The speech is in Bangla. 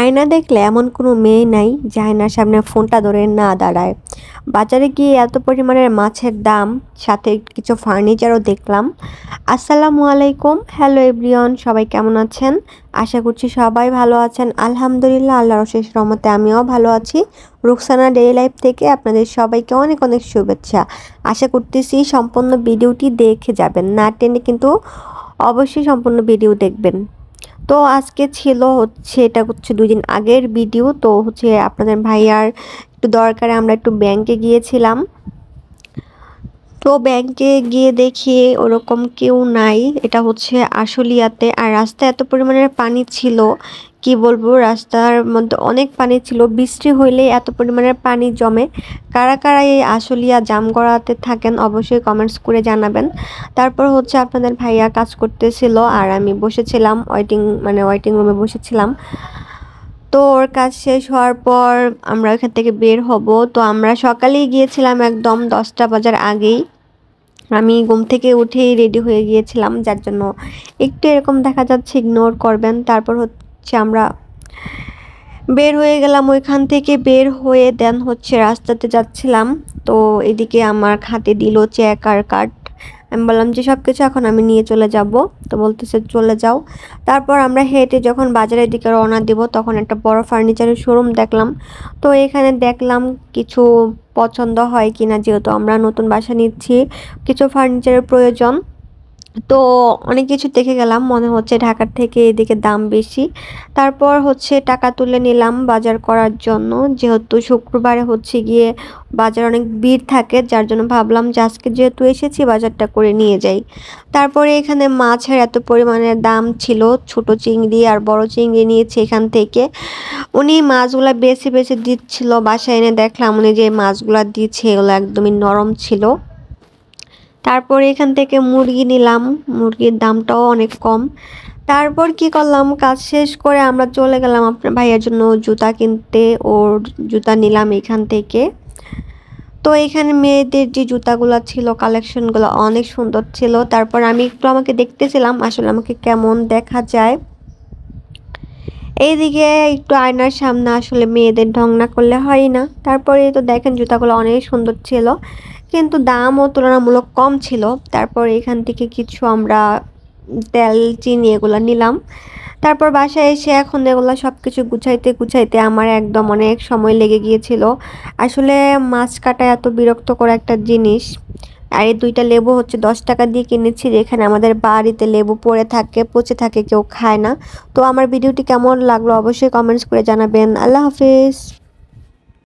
আয়না দেখলে এমন কোনো মেয়ে নাই যে আয়নার সামনে ফোনটা ধরে না দাঁড়ায়। বাজারে গিয়ে এত পরিমাণের মাছের দাম, সাথে কিছু ফার্নিচারও দেখলাম। আসসালামু আলাইকুম, হ্যালো এভরিওয়ান, সবাই কেমন আছেন? আশা করছি সবাই ভালো আছেন। আলহামদুলিল্লাহ, আল্লাহর অশেষ রহমতে আমিও ভালো আছি। রুকসানা ডেইলি লাইফ থেকে আপনাদের সবাইকে অনেক অনেক শুভেচ্ছা। আশা করতেছি সম্পূর্ণ ভিডিওটি দেখে যাবেন, না টেনে কিন্তু অবশ্যই সম্পূর্ণ ভিডিও দেখবেন। তো আজকে ছিল হচ্ছে, এটা হচ্ছে 2 দিন আগের ভিডিও। তো হচ্ছে আপনাদের ভাইয়ার একটু দরকারে আমরা একটু ব্যাংকে গিয়েছিলাম। তো ব্যাংকে গিয়ে দেখি ওরকম কেউ নাই। এটা হচ্ছে আশুলিয়াতে। আর রাস্তায় এত পরিমাণের পানি ছিল, কি বলবো, রাস্তার মধ্যে অনেক পানি ছিল। বৃষ্টি হইলে এত পরিমাণের পানি জমে। কারা কারা এই আশুলিয়া জামগড়াতে থাকেন অবশ্যই কমেন্টস করে জানাবেন। তারপর হচ্ছে আপনাদের ভাইয়া কাজ করতেছিল আর আমি বসেছিলাম ওয়েটিং রুমে বসেছিলাম। তো ওর কাজ শেষ হওয়ার পর আমরা ওখান থেকে বের হব। তো আমরা সকালেই গিয়েছিলাম, একদম 10টা বাজার আগেই। আমি ঘুম থেকে উঠেই রেডি হয়ে গিয়েছিলাম, যার জন্য একটু এরকম দেখা যাচ্ছে, ইগনোর করবেন। তারপর হচ্ছে আমরা বের হয়ে গেলাম। ওইখান থেকে বের হয়ে দেন হচ্ছে রাস্তাতে যাচ্ছিলাম। তো এদিকে আমার হাতে দিল চেক আর কার্ড। আমি বললাম যে সব কিছু এখন আমি নিয়ে চলে যাব। তো বলতেছে চলে যাও। তারপর আমরা হেঁটে যখন বাজারের দিকে রওনা দিব, তখন একটা বড় ফার্নিচারের শোরুম দেখলাম। তো এখানে দেখলাম কিছু পছন্দ হয় কিনা, যেহেতু আমরা নতুন বাসা নিচ্ছি, কিছু ফার্নিচারের প্রয়োজন। তো অনেক কিছু দেখে গেলাম, মনে হচ্ছে ঢাকার থেকে এদিকে দাম বেশি। তারপর হচ্ছে টাকা তুলে নিলাম বাজার করার জন্য, যেহেতু শুক্রবারে হচ্ছে গিয়ে বাজার অনেক ভিড় থাকে, যার জন্য ভাবলাম যে আজকে যেহেতু এসেছি বাজারটা করে নিয়ে যাই। তারপরে এখানে মাছের এত পরিমাণের দাম ছিল, ছোট চিংড়ি আর বড় চিংড়ি নিয়েছি এখান থেকে। উনি মাছগুলা বেছে বেছে দিচ্ছিল, বাসায় এনে দেখলাম উনি যে মাছগুলা দিচ্ছে এগুলো একদমই নরম ছিল। তারপর এখান থেকে মুরগি নিলাম, মুরগির দামটাও অনেক কম। তারপর কি করলাম, কাজ শেষ করে আমরা চলে গেলাম আপনার ভাইয়ের জন্য জুতা কিনতে। ওর জুতা নিলাম এখান থেকে। তো এখানে মেয়েদের যে জুতাগুলো ছিল, কালেকশনগুলো অনেক সুন্দর ছিল। তারপর আমি একটু আমাকে দেখতেছিলাম আসলে আমাকে কেমন দেখা যায়। এইদিকে একটু আয়নার সামনে আসলে মেয়েদের ঢং না করলে হয় না। তারপরে তো দেখেন জুতাগুলো অনেক সুন্দর ছিল, কিন্তু দামও তুলনামূলক কম ছিল। তারপর এখান থেকে কিছু আমরা তেল, চিনি এগুলো নিলাম। তারপর বাসায় এসে এখন এগুলো সব কিছু গুছাইতে গুছাইতে আমার একদম অনেক সময় লেগে গিয়েছিল। আসলে মাছ কাটা এত বিরক্তকর একটা জিনিস। আর এই 2টা লেবু হচ্ছে 10 টাকা দিয়ে কিনেছি, যেখানে আমাদের বাড়িতে লেবু পড়ে থাকে, পচে থাকে, কেউ খায় না। তো আমার ভিডিওটি কেমন লাগলো অবশ্যই কমেন্টস করে জানাবেন। আল্লাহ হাফিজ।